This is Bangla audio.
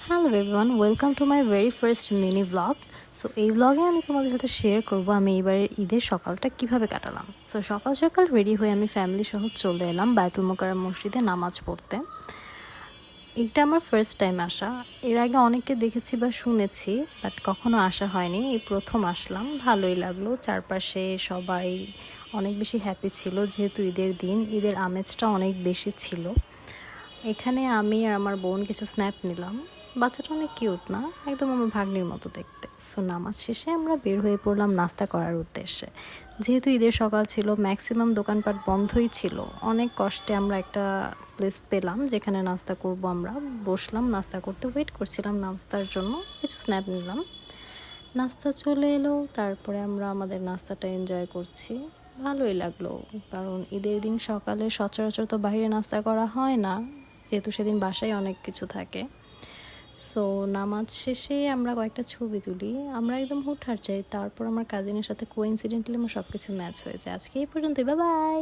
Hello everyone, welcome to my very first mini blog. So এই ব্লগে আমি তোমাদের সাথে শেয়ার করব আমি এবারের ঈদের সকালটা কিভাবে কাটালাম। সো সকাল সকাল রেডি হয়ে আমি ফ্যামিলি সহ চলে এলাম বায়তুল মোকাররম মসজিদে নামাজ পড়তে। এটা আমার ফার্স্ট টাইম আসা। এর আগে অনেককে দেখেছি বা শুনেছি, বাট কখনো আসা হয়নি। এই প্রথম আসলাম, ভালোই লাগলো। চারপাশে সবাই অনেক বেশি হ্যাপি ছিল, যেহেতু ঈদের দিন, ঈদের আমেজটা অনেক বেশি ছিল। এখানে আমি আর আমার বোন কিছু স্ন্যাপ নিলাম। বাচ্চাটা অনেক কিউট না, একদম আমার ভাগ্নির মতো দেখতে। সো নামাজ শেষে আমরা বের হয়ে পড়লাম নাস্তা করার উদ্দেশ্যে। যেহেতু ঈদের সকাল ছিল, ম্যাক্সিমাম দোকানপাট বন্ধই ছিল। অনেক কষ্টে আমরা একটা প্লেস পেলাম যেখানে নাস্তা করব। আমরা বসলাম নাস্তা করতে, ওয়েট করছিলাম নাস্তার জন্য, কিছু স্ন্যাপ নিলাম। নাস্তা চলে এলো, তারপরে আমরা আমাদের নাস্তাটা এনজয় করছি। ভালোই লাগলো, কারণ ঈদের দিন সকালে সচরাচর তো বাইরে নাস্তা করা হয় না, যেহেতু সেদিন বাসায় অনেক কিছু থাকে। সো নামাজ শেষে আমরা কয়েকটা ছবি তুলি। আমরা একদম হুটহাট যাই, তারপর আমার কাজিনের সাথে কোইন্সিডেন্টলি আমার সব কিছু ম্যাচ হয়ে যায়। আজকে এই পর্যন্ত, বাই বাই।